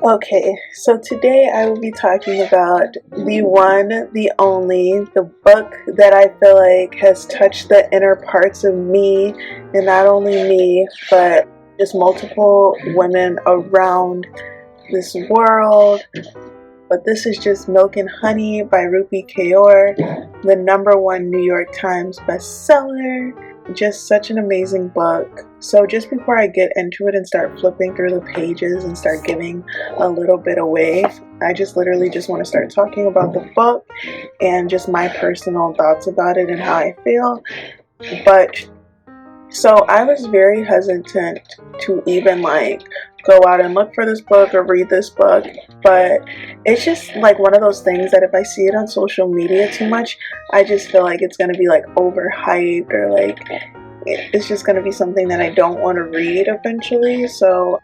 Okay, so today I will be talking about the one, the only, the book that I feel like has touched the inner parts of me, and not only me, but just multiple women around this world. But this is just Milk and Honey by Rupi Kaur, the #1 New York Times bestseller. Just such an amazing book. So just before I get into it and start flipping through the pages and start giving a little bit away, I just literally just want to start talking about the book and just my personal thoughts about it and how I feel. But so I was very hesitant to even go out and look for this book or read this book, but it's just like one of those things that if I see it on social media too much, I just feel like it's going to be like overhyped, or like it's just going to be something that I don't want to read eventually. So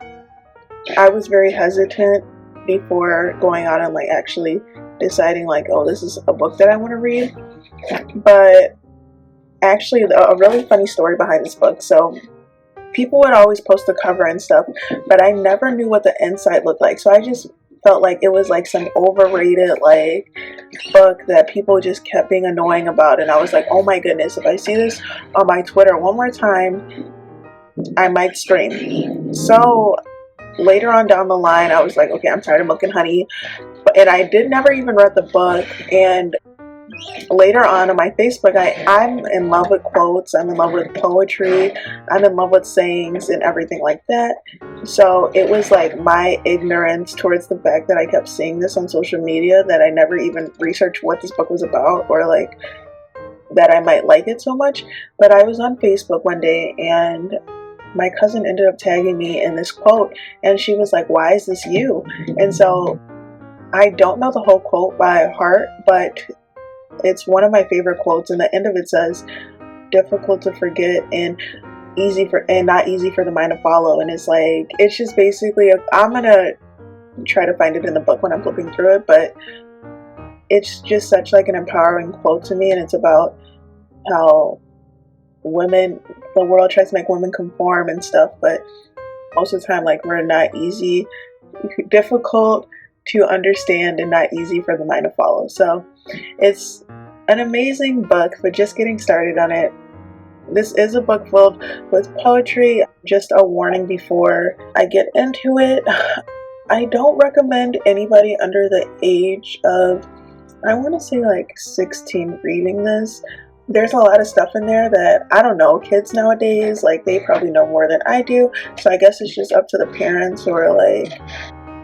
I was very hesitant before going out and like actually deciding like, oh, this is a book that I want to read. But actually, a really funny story behind this book. So people would always post the cover and stuff, but I never knew what the inside looked like. So I just felt like it was like some overrated like book that people just kept being annoying about, and I was like, oh my goodness, if I see this on my Twitter one more time, I might scream. So later on down the line, I was like, okay, I'm tired of Milk and Honey, and I did never even read the book. And later on my Facebook, I'm in love with quotes, I'm in love with poetry, I'm in love with sayings and everything like that. So it was like my ignorance towards the fact that I kept seeing this on social media that I never even researched what this book was about, or like that I might like it so much. But I was on Facebook one day and my cousin ended up tagging me in this quote, and she was like, why is this you? And so I don't know the whole quote by heart, but it's one of my favorite quotes, and the end of it says, difficult to forget and not easy for the mind to follow. And it's like, it's just basically I'm gonna try to find it in the book when I'm flipping through it, but it's just such like an empowering quote to me. And it's about how the world tries to make women conform and stuff, but most of the time, like, we're not easy, difficult to understand, and not easy for the mind to follow. So it's an amazing book for just getting started on it. This is a book filled with poetry. Just a warning before I get into it, I don't recommend anybody under the age of, I want to say like 16 reading this. There's a lot of stuff in there that, I don't know, kids nowadays, like, they probably know more than I do. So I guess it's just up to the parents, or like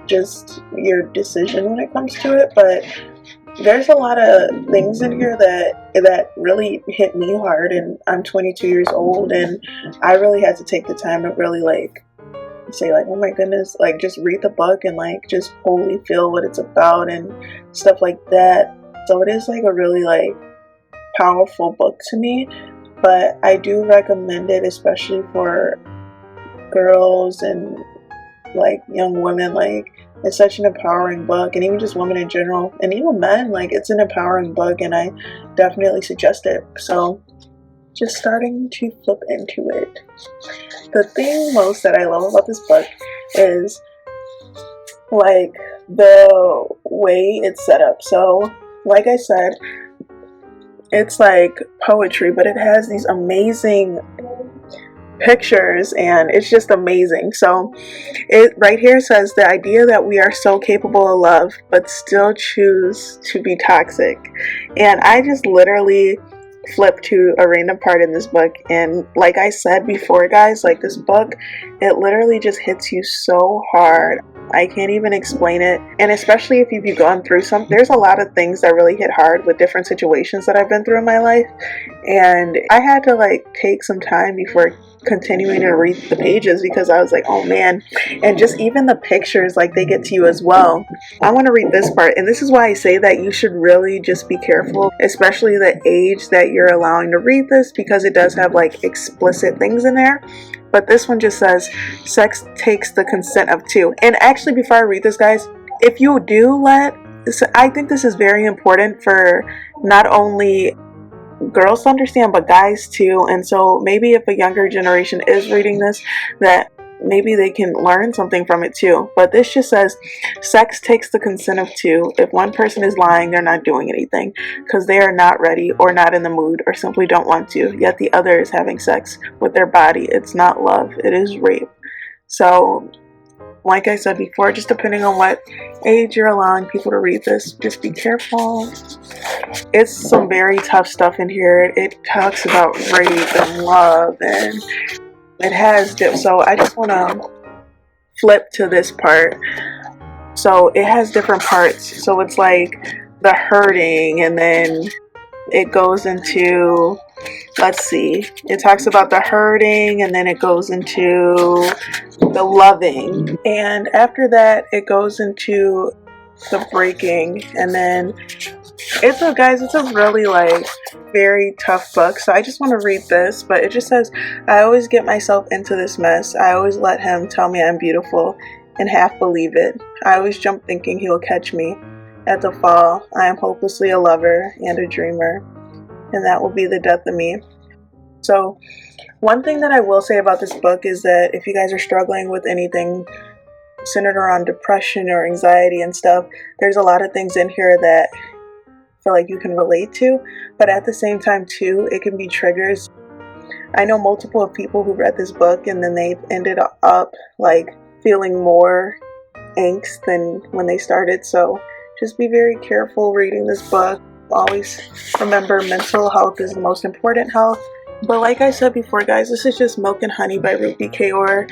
just your decision when it comes to it. But there's a lot of things in here that really hit me hard, and I'm 22 years old, and I really had to take the time to really like say like, oh my goodness, like just read the book and like just wholly feel what it's about and stuff like that. So it is like a really like powerful book to me, but I do recommend it, especially for girls and like young women. Like, it's such an empowering book, and even just women in general, and even men, like, it's an empowering book, and I definitely suggest it. So just starting to flip into it, the thing most that I love about this book is like the way it's set up. So like I said, it's like poetry, but it has these amazing pictures, and it's just amazing. So it right here says, the idea that we are so capable of love but still choose to be toxic. And I just literally flipped to a random part in this book, and like I said before, guys, like, this book, it literally just hits you so hard. I can't even explain it. And especially if you've gone through there's a lot of things that really hit hard with different situations that I've been through in my life, and I had to like take some time before continuing to read the pages, because I was like, oh man. And just even the pictures, like, they get to you as well. I want to read this part, and this is why I say that you should really just be careful, especially the age that you're allowing to read this, because it does have like explicit things in there. But this one just says, sex takes the consent of two. And actually, before I read this, guys, if you do I think this is very important for not only girls to understand, but guys too. And so maybe if a younger generation is reading this, that maybe they can learn something from it too. But this just says sex takes the consent of two. If one person is lying, they're not doing anything because they are not ready or not in the mood or simply don't want to, yet the other is having sex with their body. It's not love, it is rape. So like I said before, just depending on what age you're allowing people to read this, just be careful. It's some very tough stuff in here. It talks about rape and love, and it has so I just want to flip to this part. So it has different parts. So it's like the hurting, and then it goes into, let's see, it talks about the hurting, and then it goes into the loving, and after that it goes into the breaking, and then it's a really like very tough book. So I just want to read this, but it just says, I always get myself into this mess. I always let him tell me I'm beautiful and half believe it. I always jump thinking he will catch me at the fall. I am hopelessly a lover and a dreamer, and that will be the death of me. So one thing that I will say about this book is that if you guys are struggling with anything centered around depression or anxiety and stuff, there's a lot of things in here that I feel like you can relate to, but at the same time too, it can be triggers. I know multiple people who read this book and then they've ended up like feeling more angst than when they started. So just be very careful reading this book. Always remember, mental health is the most important health. But like I said before, guys, this is just Milk and Honey by Rupi Kaur.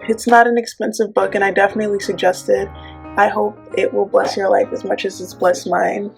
It's not an expensive book, and I definitely suggest it. I hope it will bless your life as much as it's blessed mine.